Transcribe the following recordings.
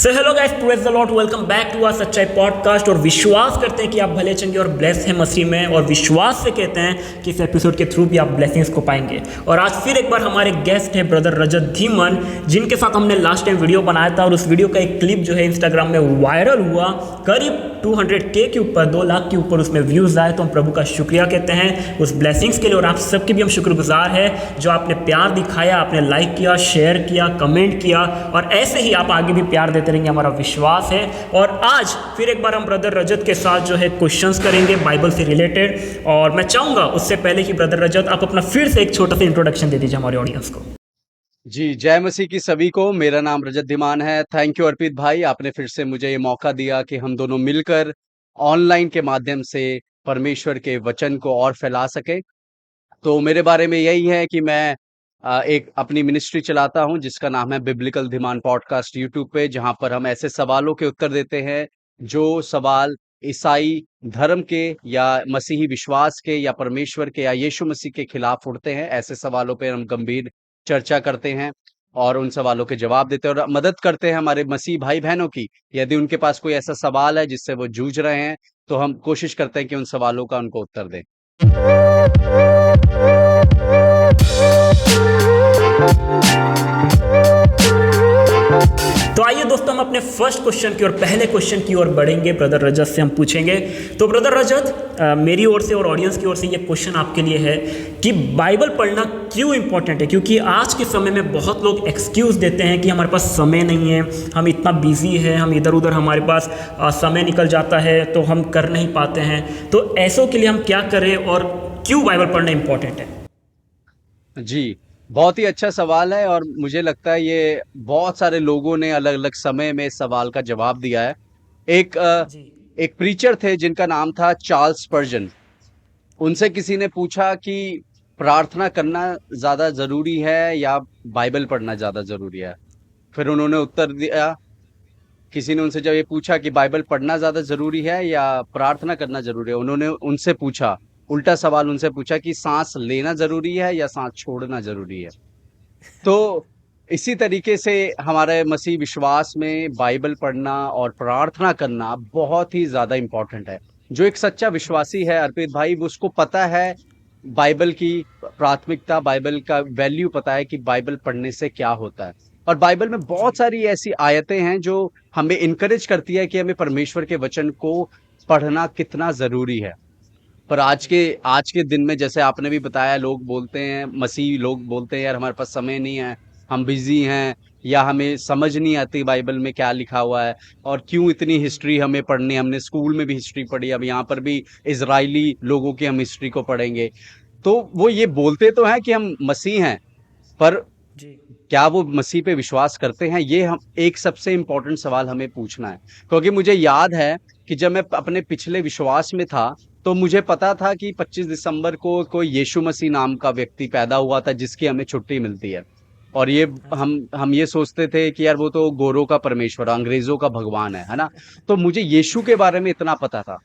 So hello guys, praise the lord, welcome back to our Sachchai podcast. और विश्वास करते हैं कि आप भले चंगे और ब्लेस हैं मसीह में, और विश्वास से कहते हैं कि इस एपिसोड के थ्रू भी आप ब्लेसिंग्स को पाएंगे। और आज फिर एक बार हमारे गेस्ट हैं ब्रदर रजत धीमन, जिनके साथ हमने लास्ट टाइम वीडियो बनाया था, और उस वीडियो का एक क्लिप जो है इंस्टाग्राम में वायरल हुआ। करीब 200K के ऊपर, 2 लाख के ऊपर उसमें व्यूज़ आए। तो हम प्रभु का शुक्रिया कहते हैं उस ब्लेसिंग्स के लिए, और आप सबके भी हम शुक्रगुजार हैं जो आपने प्यार दिखाया, आपने लाइक किया, शेयर किया, कमेंट किया, और ऐसे ही आप आगे भी प्यार देते रहेंगे, हमारा विश्वास है। और आज फिर एक बार हम ब्रदर रजत के साथ जो है क्वेश्चंस करेंगे बाइबल से रिलेटेड। और मैं चाहूँगा उससे पहले कि ब्रदर रजत आप अपना फिर से एक छोटा सा इंट्रोडक्शन दे दीजिए हमारे ऑडियंस को। जी, जय मसीह की सभी को। मेरा नाम रजत धीमान है। थैंक यू अर्पित भाई, आपने फिर से मुझे ये मौका दिया कि हम दोनों मिलकर ऑनलाइन के माध्यम से परमेश्वर के वचन को और फैला सके। तो मेरे बारे में यही है कि मैं एक अपनी मिनिस्ट्री चलाता हूँ जिसका नाम है बिब्लिकल धीमान पॉडकास्ट यूट्यूब पे, जहाँ पर हम ऐसे सवालों के उत्तर देते हैं जो सवाल ईसाई धर्म के या मसीही विश्वास के या परमेश्वर के या यीशु मसीह के खिलाफ उठते हैं। ऐसे सवालों पे हम गंभीर चर्चा करते हैं और उन सवालों के जवाब देते हैं और मदद करते हैं हमारे मसीह भाई बहनों की। यदि उनके पास कोई ऐसा सवाल है जिससे वो जूझ रहे हैं, तो हम कोशिश करते हैं कि उन सवालों का उनको उत्तर दें। तो आइए दोस्तों, हम अपने फर्स्ट क्वेश्चन की और पहले क्वेश्चन की ओर बढ़ेंगे। ब्रदर रजत से हम पूछेंगे। तो ब्रदर रजत, मेरी ओर से और ऑडियंस की ओर से ये क्वेश्चन आपके लिए है कि बाइबल पढ़ना क्यों इंपॉर्टेंट है। क्योंकि आज के समय में बहुत लोग एक्सक्यूज़ देते हैं कि हमारे पास समय नहीं है, हम इतना बिजी हैं, हम इधर उधर हमारे पास समय निकल जाता है तो हम कर नहीं पाते हैं। तो ऐसों के लिए हम क्या करें और क्यों बाइबल पढ़ना इंपॉर्टेंट है? जी, बहुत ही अच्छा सवाल है और मुझे लगता है ये बहुत सारे लोगों ने अलग-अलग समय में इस सवाल का जवाब दिया है। एक जी। एक प्रीचर थे जिनका नाम था चार्ल्स स्पर्जन। उनसे किसी ने पूछा कि प्रार्थना करना ज़्यादा ज़रूरी है या बाइबल पढ़ना ज़्यादा ज़रूरी है? फिर उन्होंने उत्तर दिया, किसी ने उनसे जब ये पूछा कि बाइबल पढ़ना ज़्यादा ज़रूरी है या प्रार्थना करना ज़रूरी है? उन्होंने उनसे पूछा, उल्टा सवाल उनसे पूछा कि साँस लेना ज़रूरी है या साँस छोड़ना ज़रूरी है? तो इसी तरीके से हमारे मसीह विश्वास में बाइबल पढ़ना और प्रार्थना करना बहुत ही ज़्यादा इम्पोर्टेंट है। जो एक सच्चा विश्वासी है अर्पित भाई, वो उसको पता है बाइबल की प्राथमिकता, बाइबल का वैल्यू पता है कि बाइबल पढ़ने से क्या होता है। और बाइबल में बहुत सारी ऐसी आयतें हैं जो हमें इनकरेज करती है कि हमें परमेश्वर के वचन को पढ़ना कितना ज़रूरी है। पर आज के दिन में, जैसे आपने भी बताया, लोग बोलते हैं, मसीही लोग बोलते हैं, यार हमारे पास समय नहीं है, हम बिजी हैं, या हमें समझ नहीं आती बाइबल में क्या लिखा हुआ है और क्यों इतनी हिस्ट्री हमें पढ़नी है। हमने स्कूल में भी हिस्ट्री पढ़ी, अब यहाँ पर भी इजराइली लोगों की हम हिस्ट्री को पढ़ेंगे। तो वो ये बोलते तो हैं कि हम मसीह हैं, पर जी। क्या वो मसीह पे विश्वास करते हैं? ये हम एक सबसे इम्पोर्टेंट सवाल हमें पूछना है। क्योंकि मुझे याद है कि जब मैं अपने पिछले विश्वास में था, तो मुझे पता था कि 25 दिसंबर को कोई यीशु मसीह नाम का व्यक्ति पैदा हुआ था जिसकी हमें छुट्टी मिलती है। और ये हाँ जी। हम ये सोचते थे कि यार वो तो गोरों का परमेश्वर, अंग्रेजों का भगवान है ना? तो मुझे यीशु के बारे में इतना पता था।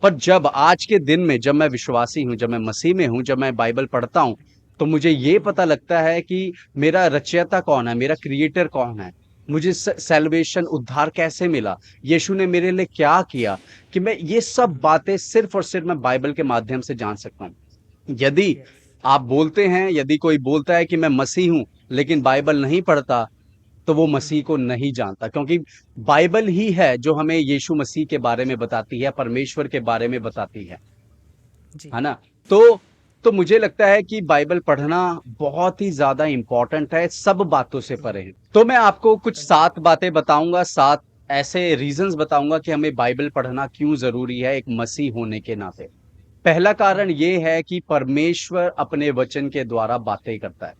पर जब आज के दिन में, जब मैं विश्वासी हूँ, जब मैं मसीह में हूँ, जब मैं बाइबल पढ़ता हूँ, तो मुझे ये पता लगता है कि मेरा रचयिता कौन है, मेरा क्रिएटर कौन है, मुझे सैल्वेशन, उद्धार कैसे मिला, यीशु ने मेरे लिए क्या किया, कि मैं ये सब बातें सिर्फ और सिर्फ मैं बाइबल के माध्यम से जान सकता हूँ। यदि यस। आप बोलते हैं, यदि कोई बोलता है कि मैं मसीह हूँ लेकिन बाइबल नहीं पढ़ता, तो वो मसीह को नहीं जानता। क्योंकि बाइबल ही है जो हमें यीशु मसीह के बारे में बताती है, परमेश्वर के बारे में बताती जी। है ना? तो मुझे लगता है कि बाइबल पढ़ना बहुत ही ज्यादा इंपॉर्टेंट है, सब बातों से परे है। तो मैं आपको कुछ हाँ जी। 7 बातें बताऊंगा, 7 ऐसे रीजंस बताऊंगा कि हमें बाइबल पढ़ना क्यों जरूरी है एक मसीह होने के नाते। पहला कारण ये है कि परमेश्वर अपने वचन के द्वारा बातें करता है।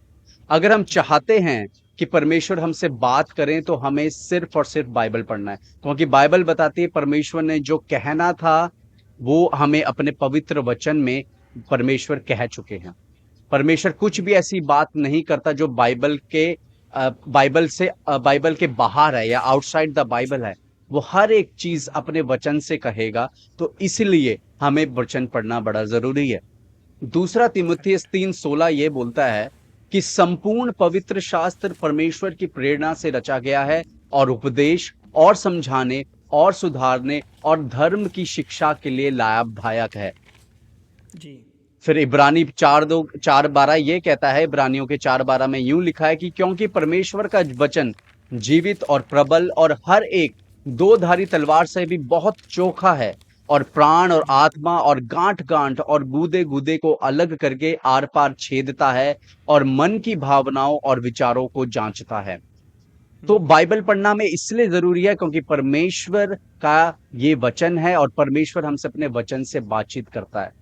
अगर हम जी। चाहते हैं कि परमेश्वर हमसे बात करें, तो हमें सिर्फ और सिर्फ बाइबल पढ़ना है। क्योंकि बाइबल बताती है परमेश्वर ने जो कहना था, वो हमें अपने पवित्र वचन में परमेश्वर कह चुके हैं। परमेश्वर कुछ जी। भी ऐसी बात नहीं करता जो बाइबल के बाहर है या आउटसाइड द बाइबल है। वो हर एक चीज अपने वचन से कहेगा। तो इसलिए हमें वचन पढ़ना बड़ा जरूरी है। दूसरा, तीमुथियुस 3:16 ये बोलता है कि संपूर्ण पवित्र शास्त्र परमेश्वर की प्रेरणा से रचा गया है और उपदेश, और समझाने और सुधारने और धर्म की शिक्षा के लिए लाभदायक है। जी। फिर इब्रानी 4:12 ये कहता है, इब्रानियों के 4:12 में यूं लिखा है कि क्योंकि परमेश्वर का वचन जीवित और प्रबल और हर एक दो धारी तलवार से भी बहुत चोखा है और प्राण और आत्मा और गांठ गांठ और गूदे गूदे को अलग करके आर पार छेदता है और मन की भावनाओं और विचारों को जांचता है। तो बाइबल पढ़ना में इसलिए जरूरी है क्योंकि परमेश्वर का ये वचन है और परमेश्वर हमसे अपने वचन से बातचीत करता है।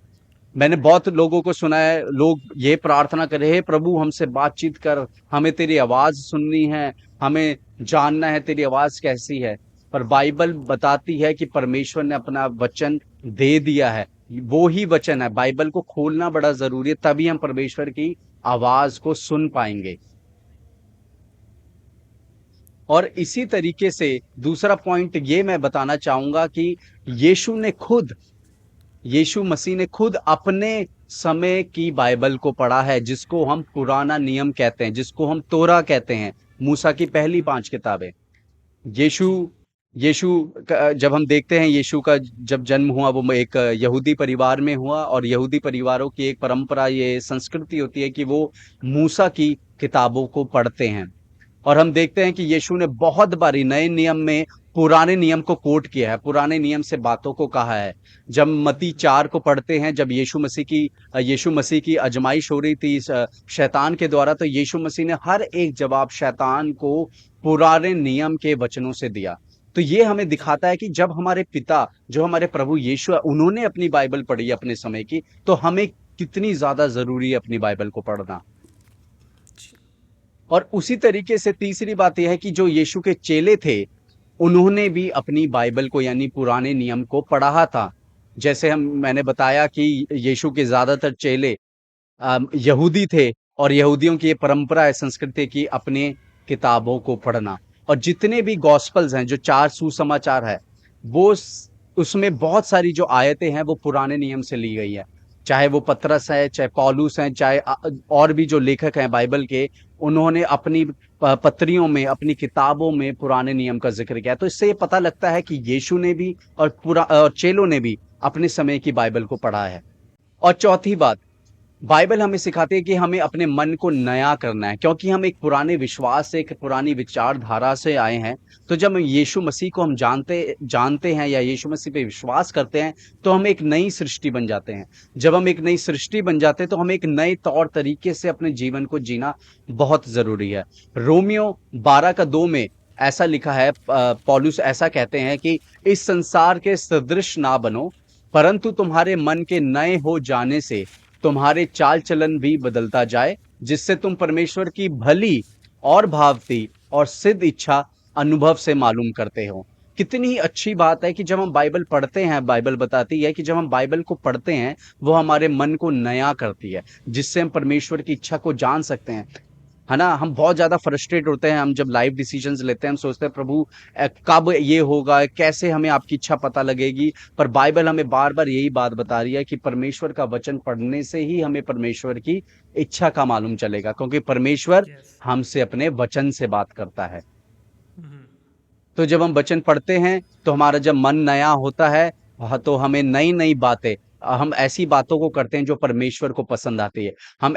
मैंने बहुत लोगों को सुना है, लोग ये प्रार्थना कर रहे हैं, प्रभु हमसे बातचीत कर, हमें तेरी आवाज सुननी है, हमें जानना है तेरी आवाज कैसी है। पर बाइबल बताती है कि परमेश्वर ने अपना वचन दे दिया है, वो ही वचन है। बाइबल को खोलना बड़ा जरूरी है, तभी हम परमेश्वर की आवाज को सुन पाएंगे। और इसी तरीके से दूसरा पॉइंट ये मैं बताना चाहूंगा कि यीशु मसीह ने खुद अपने समय की बाइबल को पढ़ा है, जिसको हम पुराना नियम कहते हैं, जिसको हम तोरा कहते हैं, मूसा की पहली 5 किताबें। यीशु यीशु जब हम देखते हैं, यीशु का जब जन्म हुआ वो एक यहूदी परिवार में हुआ, और यहूदी परिवारों की एक परंपरा, ये संस्कृति होती है कि वो मूसा की किताबों को पढ़ते हैं। और हम देखते हैं कि यीशु ने बहुत बारी नए नियम में पुराने नियम को कोट किया है, पुराने नियम से बातों को कहा है। जब मत्ती 4 को पढ़ते हैं, जब यीशु मसीह की आजमाइश हो रही थी शैतान के द्वारा, तो यीशु मसीह ने हर एक जवाब शैतान को पुराने नियम के वचनों से दिया। तो ये हमें दिखाता है कि जब हमारे पिता, जो हमारे प्रभु यीशु है, उन्होंने अपनी बाइबल पढ़ी अपने समय की, तो हमें कितनी ज्यादा जरूरी है अपनी बाइबल को पढ़ना। और उसी तरीके से तीसरी बात यह है कि जो यीशु के चेले थे, उन्होंने भी अपनी बाइबल को यानी पुराने नियम को पढ़ा था। जैसे मैंने बताया कि यीशु के ज्यादातर चेले यहूदी थे, और यहूदियों की ये परंपरा है, संस्कृति की, अपने किताबों को पढ़ना। और जितने भी गॉस्पल्स हैं, जो 4 सुसमाचार है, वो उसमें बहुत सारी जो आयतें हैं वो पुराने नियम से ली गई है। चाहे वो पतरस है, चाहे पौलुस है, चाहे और भी जो लेखक हैं बाइबल के, उन्होंने अपनी पत्रियों में, अपनी किताबों में पुराने नियम का जिक्र किया। तो इससे ये पता लगता है कि यीशु ने भी और चेलों ने भी अपने समय की बाइबल को पढ़ा है। और चौथी बात, बाइबल हमें सिखाती है कि हमें अपने मन को नया करना है, क्योंकि हम एक पुराने विश्वास से, एक पुरानी विचारधारा से आए हैं। तो जब यीशु मसीह को हम जानते हैं या यीशु मसीह पे विश्वास करते हैं, तो हम एक नई सृष्टि बन जाते हैं। जब हम एक नई सृष्टि बन जाते हैं, तो हमें एक नए तौर तरीके से अपने जीवन को जीना बहुत जरूरी है। रोमियो 12:2 में ऐसा लिखा है, पौलुस ऐसा कहते हैं कि इस संसार के सदृश ना बनो, परंतु तुम्हारे मन के नए हो जाने से तुम्हारे चाल चलन भी बदलता जाए, जिससे तुम परमेश्वर की भली और भावती और सिद्ध इच्छा अनुभव से मालूम करते हो। कितनी अच्छी बात है कि जब हम बाइबल पढ़ते हैं, बाइबल बताती है कि जब हम बाइबल को पढ़ते हैं, वो हमारे मन को नया करती है, जिससे हम परमेश्वर की इच्छा को जान सकते हैं। है ना, हम बहुत ज्यादा फ्रस्ट्रेट होते हैं, हम जब लाइफ डिसीजंस लेते हैं, हम सोचते हैं प्रभु कब ये होगा, कैसे हमें आपकी इच्छा पता लगेगी। पर बाइबल हमें बार बार यही बात बता रही है कि परमेश्वर का वचन पढ़ने से ही हमें परमेश्वर की इच्छा का मालूम चलेगा, क्योंकि परमेश्वर हमसे अपने वचन से बात करता है। तो जब हम वचन पढ़ते हैं, तो हमारा जब मन नया होता है, तो हमें नई नई बातें, हम ऐसी बातों को करते हैं जो परमेश्वर को पसंद आती है। हम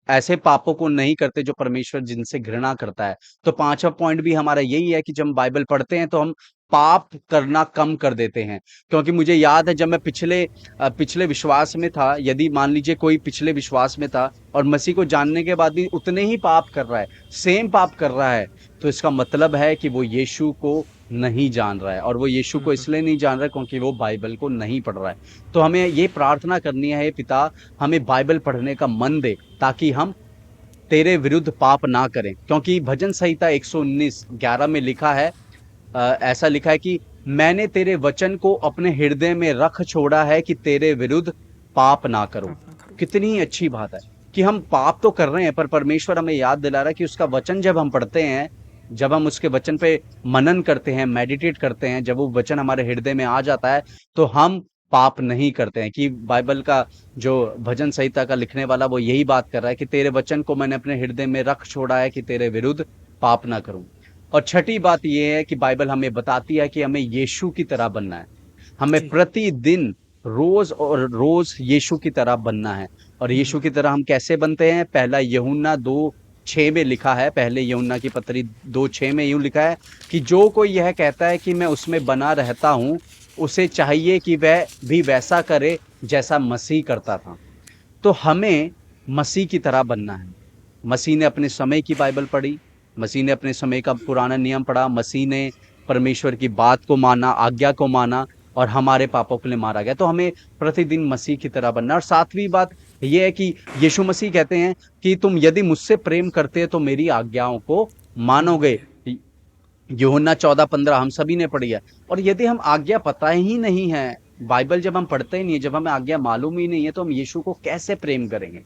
ऐसे पापों को नहीं करते जो परमेश्वर जिनसे घृणा करता है। तो 5वां पॉइंट भी हमारा यही है कि जब हम बाइबल पढ़ते हैं, तो हम पाप करना कम कर देते हैं। क्योंकि मुझे याद है, जब मैं पिछले विश्वास में था, यदि मान लीजिए कोई पिछले विश्वास में था और मसीह को जानने के बाद भी उतने ही पाप कर रहा है, सेम पाप कर रहा है, तो इसका मतलब है कि वो यीशु को नहीं जान रहा है। और वो यीशु को इसलिए नहीं जान रहा है क्योंकि वो बाइबल को नहीं पढ़ रहा है। तो हमें ये प्रार्थना करनी है, पिता हमें बाइबल पढ़ने का मन दे, ताकि हम तेरे विरुद्ध पाप ना करें। क्योंकि भजन संहिता 119:11 में लिखा है, ऐसा लिखा है कि मैंने तेरे वचन को अपने हृदय में रख छोड़ा है कि तेरे विरुद्ध पाप ना करूं। कितनी अच्छी बात है कि हम पाप तो कर रहे हैं, पर परमेश्वर हमें याद दिला रहा है कि उसका वचन जब हम पढ़ते हैं, जब हम उसके वचन पे मनन करते हैं, मेडिटेट करते हैं, जब वो वचन हमारे हृदय में आ जाता है, तो हम पाप नहीं करते हैं। कि बाइबल का जो भजन संहिता का लिखने वाला, वो यही बात कर रहा है कि तेरे वचन को मैंने अपने हृदय में रख छोड़ा है कि तेरे विरुद्ध पाप ना करूं। और छठी बात ये है कि बाइबल हमें बताती है कि हमें यीशु की तरह बनना है। हमें जी। प्रतिदिन रोज और रोज यीशु की तरह बनना है। और यीशु की तरह हम कैसे बनते हैं? पहला यूहन्ना 2:6 में लिखा है, पहले यूहन्ना की पत्री 2:6 में यूं लिखा है कि जो कोई यह कहता है कि मैं उसमें बना रहता हूं, उसे चाहिए कि वह भी वैसा करे जैसा मसीह करता था। तो हमें मसीह की तरह बनना है। मसीह ने अपने समय की बाइबल पढ़ी, मसीह ने अपने समय का पुराना नियम पढ़ा, मसीह ने परमेश्वर की बात को माना, आज्ञा को माना और हमारे पापों के लिए मारा गया। तो हमें प्रतिदिन मसीह की तरह बनना है। और सातवीं बात ये है कि यीशु मसीह कहते हैं कि तुम यदि मुझसे प्रेम करते हो तो मेरी आज्ञाओं को मानोगे। मानोगे। यूहन्ना 14:15 हम सभी ने पढ़ी है। और यदि हम आज्ञा पता ही नहीं है, बाइबल जब हम पढ़ते ही नहीं है, जब हमें आज्ञा मालूम ही नहीं है, तो हम यीशु को कैसे प्रेम करेंगे?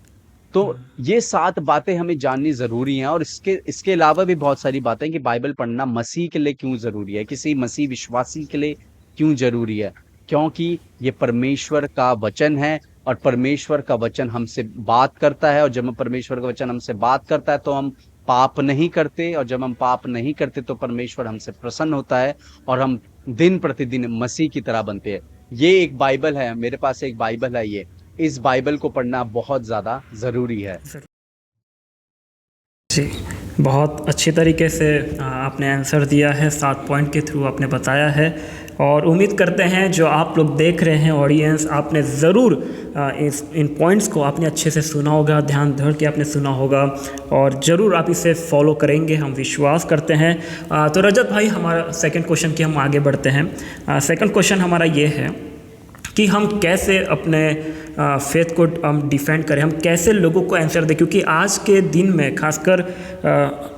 तो ये 7 बातें हमें जाननी ज़रूरी हैं। और इसके इसके अलावा भी बहुत सारी बातें हैं कि बाइबल पढ़ना मसीह के लिए क्यों ज़रूरी है, किसी मसीह विश्वासी के लिए क्यों ज़रूरी है। क्योंकि ये परमेश्वर का वचन है और परमेश्वर का वचन हमसे बात करता है। और जब हम परमेश्वर का वचन हमसे बात करता है तो हम पाप नहीं करते, और जब हम पाप नहीं करते तो परमेश्वर हमसे प्रसन्न होता है और हम दिन प्रतिदिन मसीह की तरह बनते हैं। ये एक बाइबल है, मेरे पास एक बाइबल है ये। इस बाइबल को पढ़ना बहुत ज़्यादा ज़रूरी है। जी, बहुत अच्छी तरीके से आपने आंसर दिया है, 7 पॉइंट के थ्रू आपने बताया है। और उम्मीद करते हैं जो आप लोग देख रहे हैं ऑडियंस, आपने ज़रूर इन पॉइंट्स को आपने अच्छे से सुना होगा, ध्यान धर के आपने सुना होगा और ज़रूर आप इसे फॉलो करेंगे, हम विश्वास करते हैं। तो रजत भाई, हमारा सेकंड क्वेश्चन की हम आगे बढ़ते हैं। सेकंड क्वेश्चन हमारा ये है कि हम कैसे अपने फेथ को हम डिफेंड करें, हम कैसे लोगों को आंसर दें, क्योंकि आज के दिन में खासकर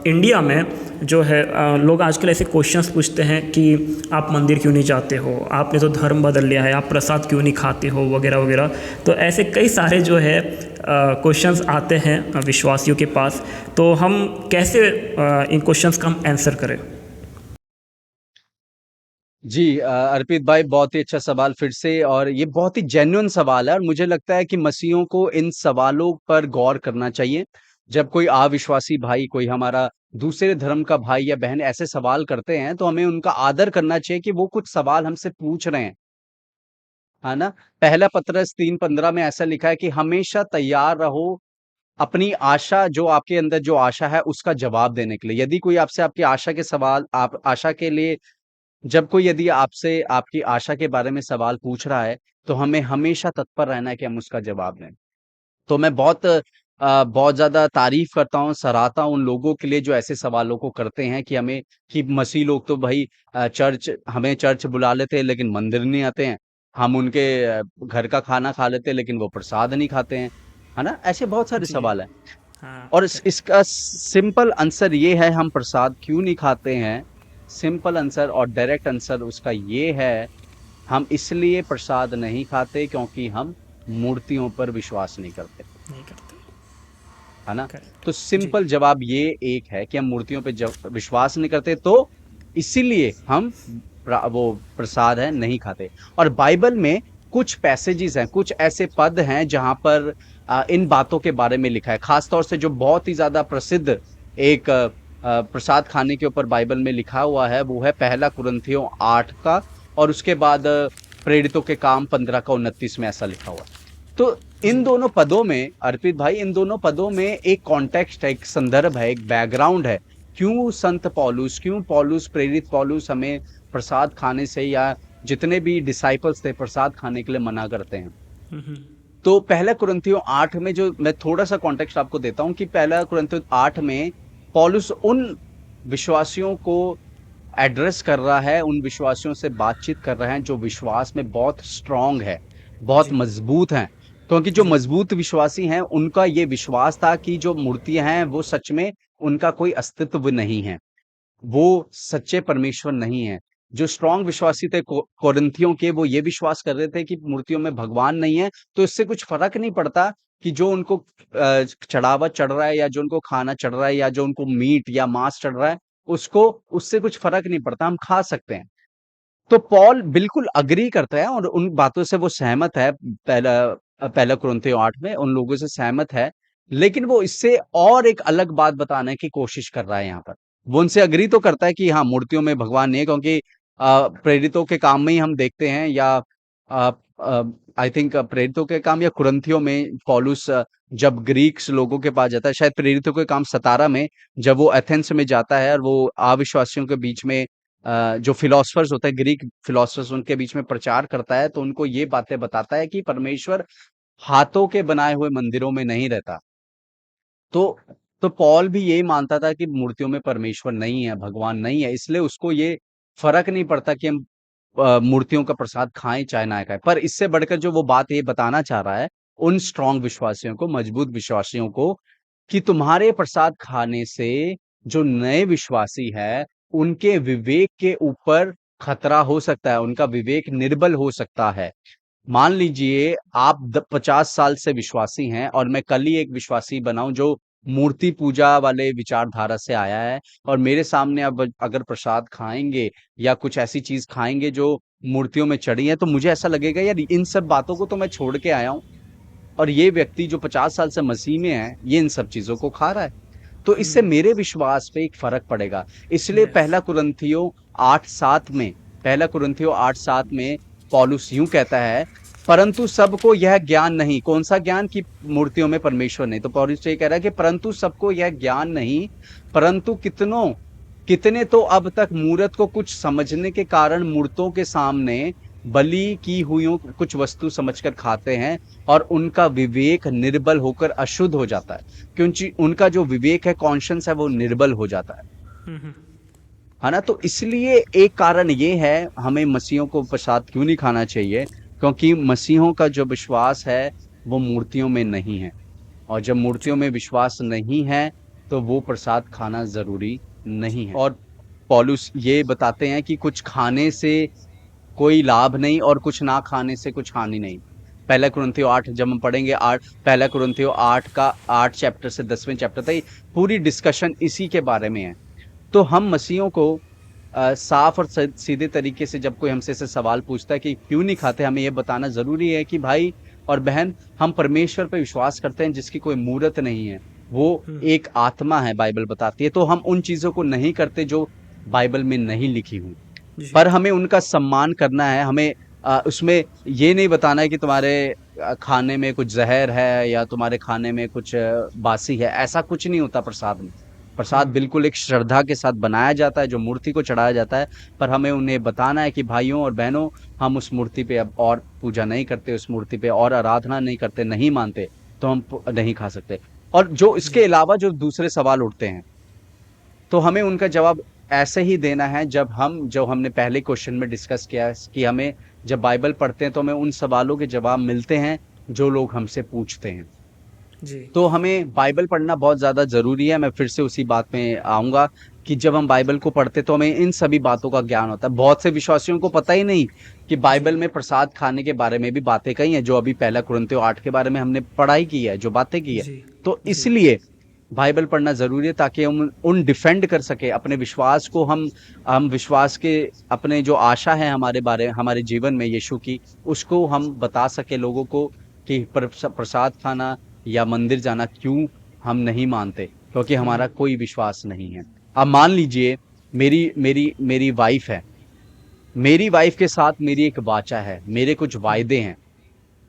इंडिया में जो है लोग आजकल ऐसे क्वेश्चंस पूछते हैं कि आप मंदिर क्यों नहीं जाते हो, आपने तो धर्म बदल लिया है, आप प्रसाद क्यों नहीं खाते हो, वगैरह वगैरह। तो ऐसे कई सारे जो है क्वेश्चंस आते हैं विश्वासियों के पास। तो हम कैसे इन क्वेश्चंस का हम आंसर करें? जी, अर्पित भाई, बहुत ही अच्छा सवाल फिर से। और ये बहुत ही जेन्युइन सवाल है और मुझे लगता है कि मसीहियों को इन सवालों पर गौर करना चाहिए। जब कोई अविश्वासी भाई, कोई हमारा दूसरे धर्म का भाई या बहन ऐसे सवाल करते हैं, तो हमें उनका आदर करना चाहिए कि वो कुछ सवाल हमसे पूछ रहे हैं, है ना? पहला पत्रस 3:15 में ऐसा लिखा है कि हमेशा तैयार रहो अपनी आशा, जो आपके अंदर जो आशा है उसका जवाब देने के लिए। यदि कोई आपसे आपकी आशा के सवाल, आप आशा के लिए, जब कोई यदि आपसे आपकी आशा के बारे में सवाल पूछ रहा है, तो हमें हमेशा तत्पर रहना है कि हम उसका जवाब दें। तो मैं बहुत ज़्यादा तारीफ़ करता हूँ, सराहता हूँ उन लोगों के लिए जो ऐसे सवालों को करते हैं कि हमें, कि मसीह लोग तो भई हमें चर्च बुला लेते हैं लेकिन मंदिर नहीं आते हैं। हम उनके घर का खाना खा लेते हैं लेकिन वो प्रसाद नहीं खाते हैं। है ना? ऐसे बहुत सारे जी। सवाल हैं। हाँ, और करेक्ट। इसका सिंपल आंसर ये है, हम प्रसाद क्यों नहीं खाते हैं? सिंपल आंसर और डायरेक्ट आंसर उसका ये है, हम इसलिए प्रसाद नहीं खाते क्योंकि हम मूर्तियों पर विश्वास नहीं करते। नहीं करते। है ना? करेक्ट। तो जी। सिंपल जवाब ये एक है कि हम मूर्तियों पे विश्वास नहीं करते, तो इसीलिए हम वो प्रसाद है नहीं खाते। और बाइबल में कुछ पैसेजेस हैं, कुछ ऐसे पद हैं जहां पर इन बातों के बारे में लिखा है। खास तौर से जो बहुत ही ज्यादा प्रसिद्ध एक प्रसाद खाने के ऊपर बाइबल में लिखा हुआ है, वो है पहला कुरिन्थियों 8 का। और उसके बाद प्रेरितों के काम 15 का 29 में ऐसा लिखा हुआ है। तो इन जी। दोनों पदों में, अर्पित भाई, इन दोनों पदों में एक कॉन्टेक्स्ट है, एक संदर्भ है, एक बैकग्राउंड है। क्यों पौलुस, प्रेरित पौलुस हमें प्रसाद खाने से, या जितने भी डिसाइपल्स थे, प्रसाद खाने के लिए मना करते हैं। तो पहला कुरिन्थियों 8 में, जो मैं थोड़ा सा कॉन्टेक्स्ट आपको देता हूं, कि पहला कुरिन्थियों 8 में पौलुस उन विश्वासियों को एड्रेस कर रहा है, उन विश्वासियों से बातचीत कर रहे हैं जो विश्वास में बहुत स्ट्रांग है, बहुत जी। मजबूत हैं। क्योंकि जो जी। मजबूत विश्वासी हैं, उनका ये विश्वास था कि जो मूर्तियां हैं वो सच में उनका कोई अस्तित्व नहीं है, वो सच्चे परमेश्वर नहीं है। जो स्ट्रांग विश्वासी थे कोरिन्थियों के, वो ये विश्वास कर रहे थे कि मूर्तियों में भगवान नहीं है, तो इससे कुछ फर्क नहीं पड़ता कि जो उनको चढ़ावा चढ़ रहा है, या जो उनको खाना चढ़ रहा है, या जो उनको मीट या मांस चढ़ रहा है, उसको, उससे कुछ फर्क नहीं पड़ता, हम खा सकते हैं। तो पॉल बिल्कुल अग्री करता है और उन बातों से वो सहमत है। पहला कुरिन्थियों 8 में उन लोगों से सहमत है, लेकिन वो इससे और एक अलग बात बताने की कोशिश कर रहा है यहाँ पर। वो उनसे अग्री तो करता है कि हाँ, मूर्तियों में भगवान नहीं है, क्योंकि प्रेरितों के काम में ही हम देखते हैं, या आई थिंक प्रेरितों के काम या कुरिन्थियों में पौलुस जब ग्रीक्स लोगों के पास जाता है, शायद प्रेरितों के काम 17 में, जब वो एथेंस में जाता है और वो अविश्वासियों के बीच में जो फिलोसफर्स होते हैं, ग्रीक फिलोसफर्स, उनके बीच में प्रचार करता है, तो उनको ये बातें बताता है कि परमेश्वर हाथों के बनाए हुए मंदिरों में नहीं रहता। तो तो पॉल भी यही मानता था कि मूर्तियों में परमेश्वर नहीं है, भगवान नहीं है, इसलिए उसको ये फ़र्क नहीं पड़ता कि हम मूर्तियों का प्रसाद खाएँ चाहे ना खाएँ। पर इससे बढ़कर जो वो बात ये बताना चाह रहा है, उन स्ट्रॉन्ग विश्वासियों को, मजबूत विश्वासियों को, कि तुम्हारे प्रसाद खाने से जो नए विश्वासी है, उनके विवेक के ऊपर खतरा हो सकता है, उनका विवेक निर्बल हो सकता है। मान लीजिए आप 50 साल से विश्वासी हैं और मैं कल ही एक विश्वासी बना हूं जो मूर्ति पूजा वाले विचारधारा से आया है, और मेरे सामने अब अगर प्रसाद खाएंगे या कुछ ऐसी चीज खाएंगे जो मूर्तियों में चढ़ी है, तो मुझे ऐसा लगेगा यार इन सब बातों को तो मैं छोड़ के आया हूँ, और ये व्यक्ति जो 50 साल से मसीह में है ये इन सब चीजों को खा रहा है। तो इससे मेरे विश्वास पे एक फर्क पड़ेगा। इसलिए यस। पहला कुरिन्थियों 8:7 में पौलुस यूं कहता है, परंतु सबको यह ज्ञान नहीं। कौन सा ज्ञान? कि मूर्तियों में परमेश्वर नहीं। तो पौलुस ये कह रहा है कि परंतु सबको यह ज्ञान नहीं, परंतु कितने तो अब तक मूरत को कुछ समझने के कारण मूर्तों के सामने बलि की हुई कुछ वस्तु समझकर खाते हैं, और उनका विवेक निर्बल होकर अशुद्ध हो जाता है, क्योंकि उनका जो विवेक है, कॉन्शियस है, वो निर्बल हो जाता है ना। तो इसलिए एक कारण ये है हमें मसीहों को प्रसाद क्यों नहीं खाना चाहिए, क्योंकि मसीहों का जो विश्वास है वो मूर्तियों में नहीं है, और जब मूर्तियों में विश्वास नहीं है तो वो प्रसाद खाना जरूरी नहीं है। और पौलुस ये बताते हैं कि कुछ खाने से कोई लाभ नहीं और कुछ ना खाने से कुछ हानि नहीं। पहला कुरिन्थियों 8 जब हम पढ़ेंगे, पहला कुरिन्थियों 8 का 8 चैप्टर से 10वें चैप्टर तक पूरी डिस्कशन इसी के बारे में है। तो हम मसीहों को साफ और सीधे तरीके से जब कोई हमसे ऐसे सवाल पूछता है कि क्यों नहीं खाते, हमें ये बताना जरूरी है कि भाई और बहन, हम परमेश्वर पर विश्वास करते हैं जिसकी कोई मूर्त नहीं है, वो एक आत्मा है, बाइबल बताती है। तो हम उन चीजों को नहीं करते जो बाइबल में नहीं लिखी हुई, पर हमें उनका सम्मान करना है। हमें उसमें ये नहीं बताना है कि तुम्हारे खाने में कुछ जहर है या तुम्हारे खाने में कुछ बासी है, ऐसा कुछ नहीं होता प्रसाद में। प्रसाद बिल्कुल एक श्रद्धा के साथ बनाया जाता है जो मूर्ति को चढ़ाया जाता है, पर हमें उन्हें बताना है कि भाइयों और बहनों, हम उस मूर्ति पे अब और पूजा नहीं करते, उस मूर्ति पे और आराधना नहीं करते, नहीं मानते, तो हम नहीं खा सकते। और जो इसके अलावा जो दूसरे सवाल उठते हैं, तो हमें उनका जवाब ऐसे ही देना है जो हमने पहले क्वेश्चन में डिस्कस किया है, कि हमें जब बाइबल पढ़ते हैं तो हमें उन सवालों के जवाब मिलते हैं जो लोग हमसे पूछते हैं। जी। तो हमें बाइबल पढ़ना बहुत ज़्यादा ज़रूरी है। मैं फिर से उसी बात में आऊँगा कि जब हम बाइबल को पढ़ते तो हमें इन सभी बातों का ज्ञान होता है। बहुत से विश्वासियों को पता ही नहीं कि बाइबल में प्रसाद खाने के बारे में भी बातें कही हैं, जो अभी पहला कुरिन्थियों 8 के बारे में हमने पढ़ाई की है, जो बातें की है। जी। तो इसलिए बाइबल पढ़ना ज़रूरी है, ताकि हम उन डिफेंड कर सके अपने विश्वास को। हम विश्वास के अपने जो आशा है हमारे जीवन में यीशु की, उसको हम बता सके लोगों को कि प्रसाद खाना या मंदिर जाना क्यों हम नहीं मानते, क्योंकि हमारा कोई विश्वास नहीं है। अब मान लीजिए मेरी मेरी मेरी वाइफ है, मेरी वाइफ के साथ मेरी एक वाचा है, मेरे कुछ वायदे हैं,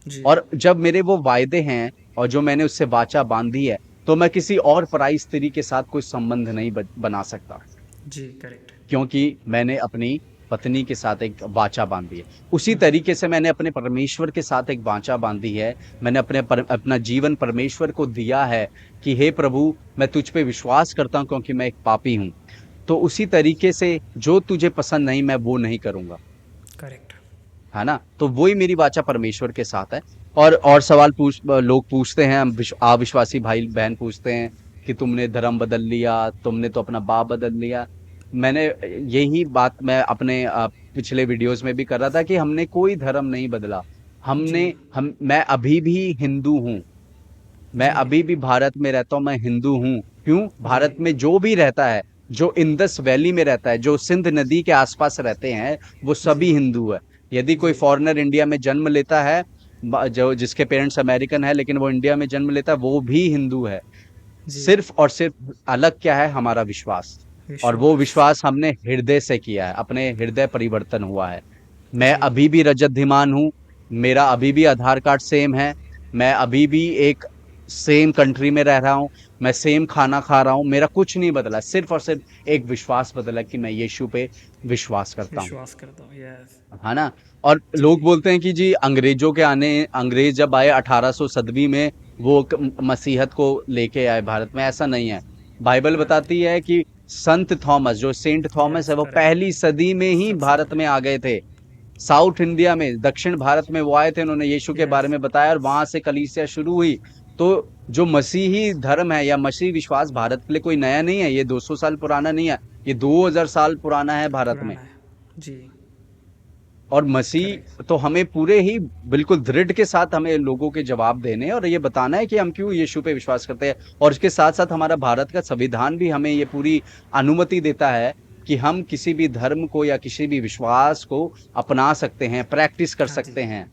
जी। और जब मेरे वो वायदे हैं और जो मैंने उससे वाचा बांधी है, तो मैं किसी और पराई स्त्री के साथ कोई संबंध नहीं बना सकता, जी, करेक्ट। क्योंकि मैंने अपनी पत्नी के साथ एक वाचा बांधी है। उसी तरीके से मैंने अपने परमेश्वर के साथ एक वाचा बांधी है। मैंने अपना जीवन परमेश्वर को दिया है कि हे प्रभु, मैं तुझ पे विश्वास करता हूँ क्योंकि मैं एक पापी हूँ। तो उसी तरीके से जो तुझे पसंद नहीं, मैं वो नहीं करूँगा, करेक्ट। है ना। तो वही मेरी वाचा परमेश्वर के साथ है। और सवाल लोग पूछते हैं, अविश्वासी भाई बहन पूछते हैं कि तुमने धर्म बदल लिया, तुमने तो अपना बाप बदल लिया। मैंने यही बात मैं अपने पिछले वीडियोस में भी कर रहा था कि हमने कोई धर्म नहीं बदला। जी। मैं अभी भी हिंदू हूँ। मैं जी। अभी भी भारत में रहता हूँ, मैं हिंदू हूँ। क्यों? भारत जी। में जो भी रहता है, जो इंदस वैली में रहता है, जो सिंध नदी के आसपास रहते हैं, वो जी। सभी हिंदू है। यदि कोई जी। फॉरेनर इंडिया में जन्म लेता है, जो जिसके पेरेंट्स अमेरिकन है लेकिन वो इंडिया में जन्म लेता है, वो भी हिंदू है। जी। सिर्फ और सिर्फ अलग क्या है? हमारा विश्वास। और वो विश्वास। विश्वास हमने हृदय से किया है, अपने हृदय परिवर्तन हुआ है। मैं जी। अभी भी रजतधिमान हूँ, मेरा अभी भी आधार कार्ड सेम है, मैं अभी भी एक सेम कंट्री में रह रहा हूँ, मैं सेम खाना खा रहा हूँ, मेरा कुछ नहीं बदला, सिर्फ और सिर्फ एक विश्वास बदला कि मैं यीशु पे विश्वास करता हूँ। विश्वास करता हूँ, यस। है ना? और जी। लोग बोलते हैं कि जी अंग्रेजों के आने, अंग्रेज जब आए 1800 में वो मसीहत को लेके आए भारत में, ऐसा नहीं है। Bible correct. बताती है कि संत थॉमस, जो सेंट थॉमस यस, है, वो करेक्ट। पहली सदी में ही सबसे भारत पहले। में आ गए थे। साउथ इंडिया में, दक्षिण भारत में वो आए थे, उन्होंने यीशु के बारे यस। में बताया और वहां से कलीसिया शुरू हुई। तो जो मसीही धर्म है या मसीही विश्वास भारत के लिए कोई नया नहीं है, ये 200 साल पुराना नहीं है, ये 2000 साल पुराना है भारत में। पुराना है। जी। और मसीह करेक्ट। तो हमें पूरे ही बिल्कुल दृढ़ के साथ हमें लोगों के जवाब देने और ये बताना है कि हम क्यों यीशु पे विश्वास करते हैं। और इसके साथ साथ हमारा भारत का संविधान भी हमें ये पूरी अनुमति देता है कि हम किसी भी धर्म को या किसी भी विश्वास को अपना सकते हैं, प्रैक्टिस कर हाँ जी। सकते हैं।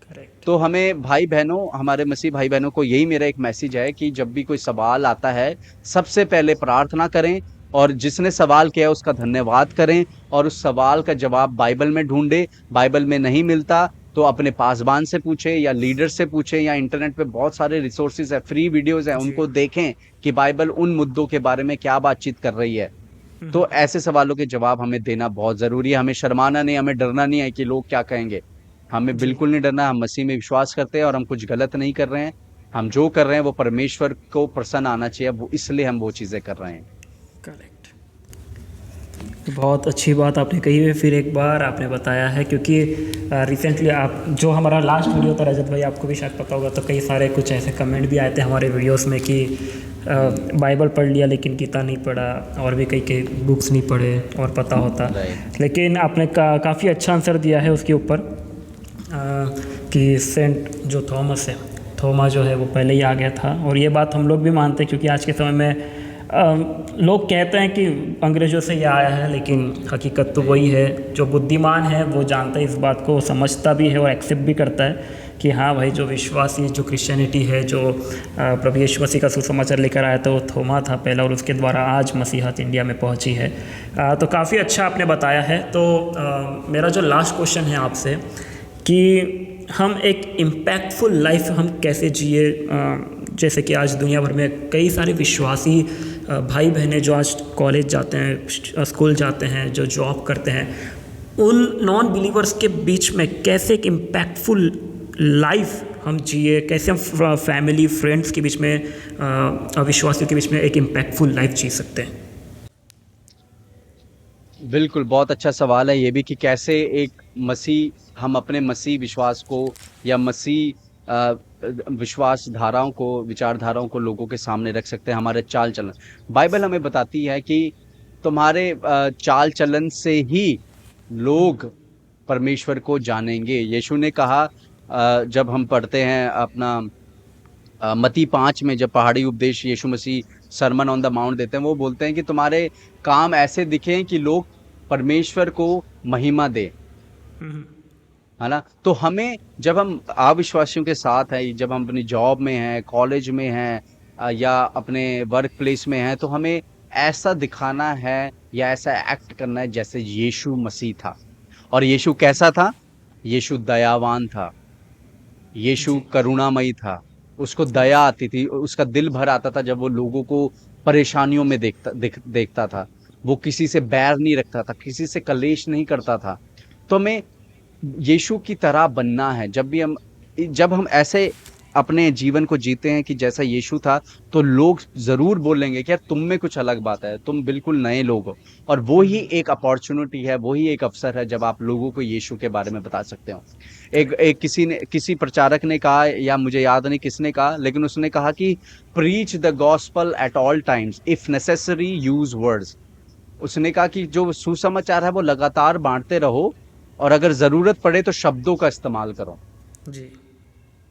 करेक्ट। तो हमें भाई बहनों, हमारे मसीह भाई बहनों को यही मेरा एक मैसेज है कि जब भी कोई सवाल आता है, सबसे पहले प्रार्थना करें और जिसने सवाल किया है उसका धन्यवाद करें और उस सवाल का जवाब बाइबल में ढूंढे। बाइबल में नहीं मिलता तो अपने पासबान से पूछे या लीडर से पूछे, या इंटरनेट पे बहुत सारे रिसोर्सेज है, फ्री वीडियोस है, जी। उनको देखें कि बाइबल उन मुद्दों के बारे में क्या बातचीत कर रही है। तो ऐसे सवालों के जवाब हमें देना बहुत जरूरी है। हमें शर्माना नहीं, हमें डरना नहीं है कि लोग क्या कहेंगे। हमें जी। बिल्कुल नहीं डरना, हम मसीह में विश्वास करते हैं और हम कुछ गलत नहीं कर रहे हैं। हम जो कर रहे हैं वो परमेश्वर को प्रसन्न आना चाहिए, वो इसलिए हम वो चीजें कर रहे हैं। करेक्ट। बहुत अच्छी बात आपने कही है। फिर एक बार आपने बताया है, क्योंकि रिसेंटली आप जो हमारा लास्ट वीडियो था रजत भाई, आपको भी शायद पता होगा, तो कई सारे कुछ ऐसे कमेंट भी आए थे हमारे वीडियोस में कि बाइबल पढ़ लिया लेकिन गीता नहीं पढ़ा, और भी कई कई बुक्स नहीं पढ़े और पता होता। राइट। लेकिन आपने काफ़ी अच्छा आंसर दिया है उसके ऊपर, कि सेंट जो थॉमस है, थोमा जो है वो पहले ही आ गया था। और ये बात हम लोग भी मानते हैं, क्योंकि आज के समय में लोग कहते हैं कि अंग्रेज़ों से ये आया है, लेकिन हकीकत तो वही है। जो बुद्धिमान है वो जानता है इस बात को, समझता भी है और एक्सेप्ट भी करता है कि हाँ भाई, जो विश्वासी, जो क्रिश्चियनिटी है, जो प्रभु यीशु मसीह का सुसमाचार लेकर आया था, वो थोमा था पहला, और उसके द्वारा आज मसीहत इंडिया में पहुंची है। तो काफ़ी अच्छा आपने बताया है। तो मेरा जो लास्ट क्वेश्चन है आपसे, कि हम एक इम्पैक्टफुल लाइफ हम कैसे जिए। जैसे कि आज दुनिया भर में कई सारे विश्वासी भाई बहनें जो आज कॉलेज जाते हैं, स्कूल जाते हैं, जो जॉब करते हैं, उन नॉन बिलीवर्स के बीच में कैसे एक इम्पैक्टफुल लाइफ हम जिए, कैसे हम फैमिली फ्रेंड्स के बीच में, अविश्वासियों के बीच में एक इम्पैक्टफुल लाइफ जी सकते हैं। बिल्कुल, बहुत अच्छा सवाल है ये भी कि कैसे एक मसीह, हम अपने मसीह विश्वास को या मसीह विश्वास धाराओं को, विचारधाराओं को लोगों के सामने रख सकते हैं, हमारे चाल चलन। बाइबल हमें बताती है कि तुम्हारे चाल चलन से ही लोग परमेश्वर को जानेंगे। यीशु ने कहा, जब हम पढ़ते हैं अपना मत्ती 5 में, जब पहाड़ी उपदेश यीशु मसीह सरमन ऑन द माउंट देते हैं, वो बोलते हैं कि तुम्हारे काम ऐसे दिखें कि लोग परमेश्वर को महिमा दे। है ना? तो हमें, जब हम अविश्वासियों के साथ हैं, जब हम अपनी जॉब में हैं, कॉलेज में हैं, या अपने वर्क प्लेस में हैं, तो हमें ऐसा दिखाना है या ऐसा एक्ट करना है जैसे यीशु मसीह था। और यीशु कैसा था? यीशु दयावान था, यीशु जी। करुणामयी था, उसको दया यस। आती थी, उसका दिल भर आता था जब वो लोगों को परेशानियों में देखता था। वो किसी से बैर नहीं रखता था, किसी से कलेश नहीं करता था। तो हमें यीशु की तरह बनना है। जब हम ऐसे अपने जीवन को जीते हैं कि जैसा यीशु था, तो लोग जरूर बोलेंगे कि यार तुम में कुछ अलग बात है, तुम बिल्कुल नए लोग हो। और वो ही एक अपॉर्चुनिटी है, वो ही एक अवसर है जब आप लोगों को यीशु के बारे में बता सकते हो। एक करेक्ट। एक किसी प्रचारक ने कहा, या मुझे याद नहीं किसने कहा, लेकिन उसने कहा कि preach the gospel at all times, if necessary use words. उसने कहा कि जो सुसमाचार है वो लगातार बांटते रहो, और अगर जरूरत पड़े तो शब्दों का इस्तेमाल करो। जी।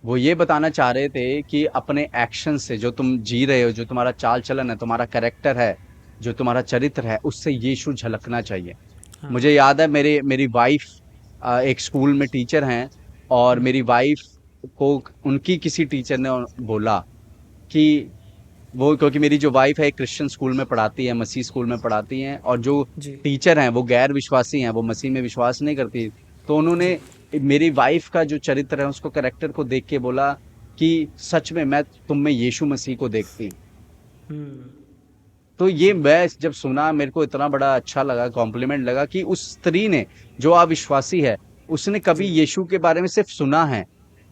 वो ये बताना चाह रहे थे कि अपने एक्शन से, जो तुम जी रहे हो, जो तुम्हारा चाल चलन है, तुम्हारा कैरेक्टर है, जो तुम्हारा चरित्र है, उससे यीशु झलकना चाहिए। मुझे हाँ। याद है, मेरी वाइफ एक स्कूल में टीचर हैं, और मेरी वाइफ को उनकी किसी टीचर ने बोला कि वो क्योंकि मेरी जो वाइफ है एक क्रिश्चियन स्कूल में पढ़ाती है, मसीह स्कूल में पढ़ाती हैं, और जो जी। टीचर हैं वो गैर विश्वासी हैं, वो मसीह में विश्वास नहीं करती। तो जी। उन्होंने मेरी वाइफ का जो चरित्र है उसको, कैरेक्टर को देख के बोला कि सच में मैं तुम में यीशु मसीह को देखती हूँ। हम्म। तो ये जी। मैं जब सुना मेरे को इतना बड़ा अच्छा लगा, कॉम्प्लीमेंट लगा कि उस स्त्री ने, जो अविश्वासी है, उसने कभी जी। यीशु के बारे में सिर्फ सुना है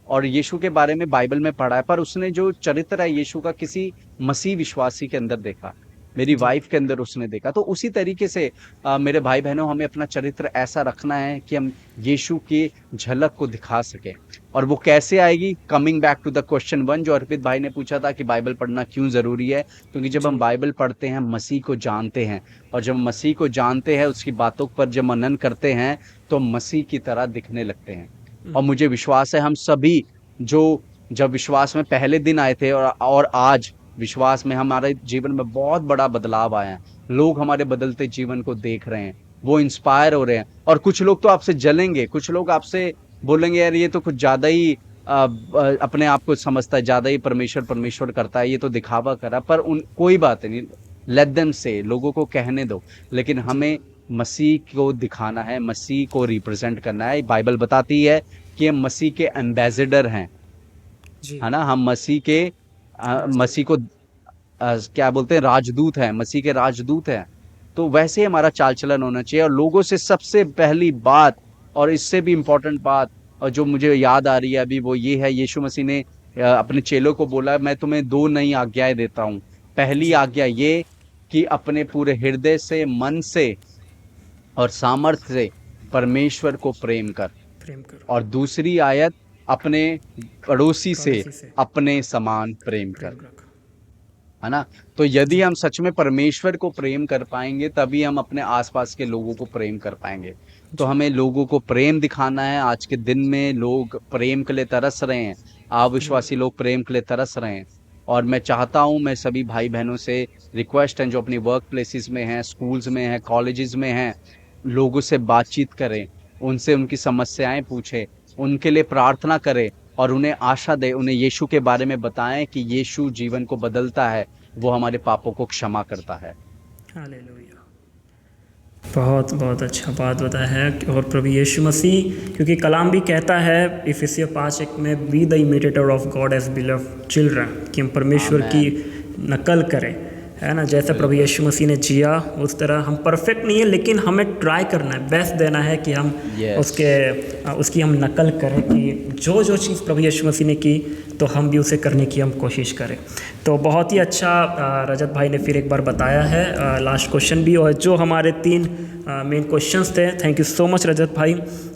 और यीशु के बारे में बाइबल में पढ़ा है, पर उसने जो चरित्र है यीशु का किसी मसीह विश्वासी के अंदर देखा, मेरी जी। वाइफ के अंदर उसने देखा। तो उसी तरीके से मेरे भाई बहनों, हमें अपना चरित्र ऐसा रखना है कि हम यीशु की झलक को दिखा सके। और वो कैसे आएगी? Coming back to the question one जो अर्पित भाई ने पूछा था कि बाइबल पढ़ना क्यों जरूरी है, क्योंकि जब हम जी। बाइबल पढ़ते हैं मसीह को जानते हैं, और जब मसीह को जानते हैं, उसकी बातों पर जब मनन करते हैं, तो मसीह की तरह दिखने लगते हैं। और मुझे विश्वास है हम सभी जो जब विश्वास में पहले दिन आए थे और आज विश्वास में हमारे जीवन में बहुत बड़ा बदलाव आया है। लोग हमारे बदलते जीवन को देख रहे हैं, वो इंस्पायर हो रहे हैं, और कुछ लोग तो आपसे जलेंगे, कुछ लोग आपसे बोलेंगे यार ये तो कुछ ज्यादा ही अपने आप को समझता है, ज्यादा ही परमेश्वर परमेश्वर करता है, ये तो दिखावा करा। पर उन कोई बात नहीं, लेट देम से, लोगों को कहने दो। लेकिन जी। हमें मसीह को दिखाना है, मसीह को रिप्रेजेंट करना है। बाइबल बताती है कि हम मसीह के एम्बेसडर हैं, जी। है ना? हम मसीह के मसीह को क्या बोलते हैं, राजदूत हैं, मसीह के राजदूत हैं। तो वैसे ही हमारा चाल चलन होना चाहिए, और लोगों से सबसे पहली बात, और इससे भी इम्पोर्टेंट बात, और जो मुझे याद आ रही है अभी, वो ये है, यीशु मसीह ने अपने चेलों को बोला, मैं तुम्हें दो नई आज्ञाएं देता हूँ। पहली जी। आज्ञा ये कि अपने पूरे हृदय से, मन से और सामर्थ्य से परमेश्वर को प्रेम कर। प्रेम करो। और दूसरी आयत, अपने पड़ोसी से पड़ोसी से अपने समान प्रेम कर, प्रेम रखो। है ना? तो यदि जी। हम सच में परमेश्वर को प्रेम कर पाएंगे, तभी हम अपने आसपास के लोगों को प्रेम कर पाएंगे। तो जी। हमें लोगों को प्रेम दिखाना है। आज के दिन में लोग प्रेम के लिए तरस रहे हैं, अविश्वासी लोग प्रेम के लिए तरस रहे हैं। और मैं चाहता हूं, मैं सभी भाई बहनों से रिक्वेस्ट है जो अपनी वर्क प्लेसेस में हैं, स्कूल्स में हैं, कॉलेजेस में हैं, लोगों से बातचीत करें, उनसे उनकी समस्याएं पूछें, उनके लिए प्रार्थना करें, और उन्हें आशा दें, उन्हें यीशु के बारे में बताएं कि यीशु जीवन को बदलता है, वो हमारे पापों को क्षमा करता है। हालेलुया। बहुत बहुत अच्छा बात बताया है। और प्रभु यीशु मसीह, क्योंकि कलाम भी कहता है इफिसियों 5:1 में, be the imitator of God as beloved children, कि हम परमेश्वर की आमेन। नकल करें, है ना? जैसा प्रभु बिल्कुल। यीशु मसीह ने जिया उस तरह हम परफेक्ट नहीं है, लेकिन हमें ट्राई करना है, बेस्ट देना है कि हम यस। उसकी हम नकल करें, कि जो जो चीज़ प्रभु यीशु मसीह ने की तो हम भी उसे करने की हम कोशिश करें। तो बहुत ही अच्छा रजत भाई ने फिर एक बार बताया है, लास्ट क्वेश्चन भी, और जो हमारे 3 मेन क्वेश्चंस थे। थैंक यू सो मच रजत भाई,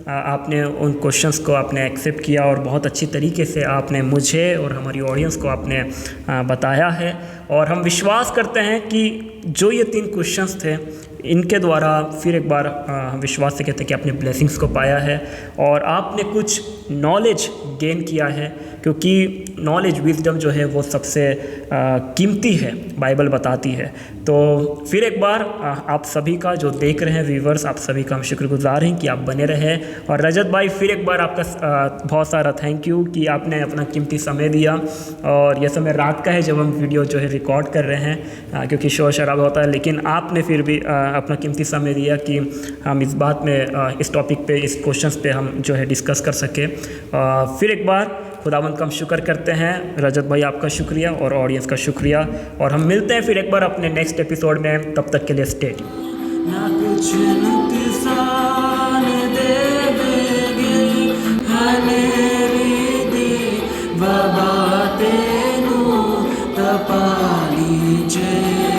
आपने उन क्वेश्चंस को आपने एक्सेप्ट किया, और बहुत अच्छी तरीके से आपने मुझे और हमारी ऑडियंस को आपने बताया है। और हम विश्वास करते हैं कि जो ये 3 क्वेश्चंस थे, इनके द्वारा फिर एक बार हम विश्वास से कहते हैं कि आपने ब्लेसिंग्स को पाया है, और आपने कुछ नॉलेज गेन किया है, क्योंकि नॉलेज, विजडम जो है वो सबसे कीमती है, बाइबल बताती है। तो फिर एक बार आप सभी का, जो देख रहे हैं व्यूवर्स, आप सभी का हम शुक्रगुजार हैं कि आप बने रहे। और रजत भाई, फिर एक बार आपका बहुत सारा थैंक यू कि आपने अपना कीमती समय दिया। और यह समय रात का है जब हम वीडियो जो है रिकॉर्ड कर रहे हैं, क्योंकि शोर शराबा होता है, लेकिन आपने फिर भी अपना कीमती समय दिया कि हम इस बात में, इस टॉपिक पे, इस क्वेश्चंस पे हम जो है डिस्कस कर सके। फिर एक बार खुदावंद का हम शुक्र करते हैं। रजत भाई, आपका शुक्रिया, और ऑडियंस का शुक्रिया, और हम मिलते हैं फिर एक बार अपने नेक्स्ट एपिसोड में। तब तक के लिए स्टे ट्यून्ड। ना कुछ नुकसान देवेगे, हनेरी दी बाबा तेनू तपाली जे।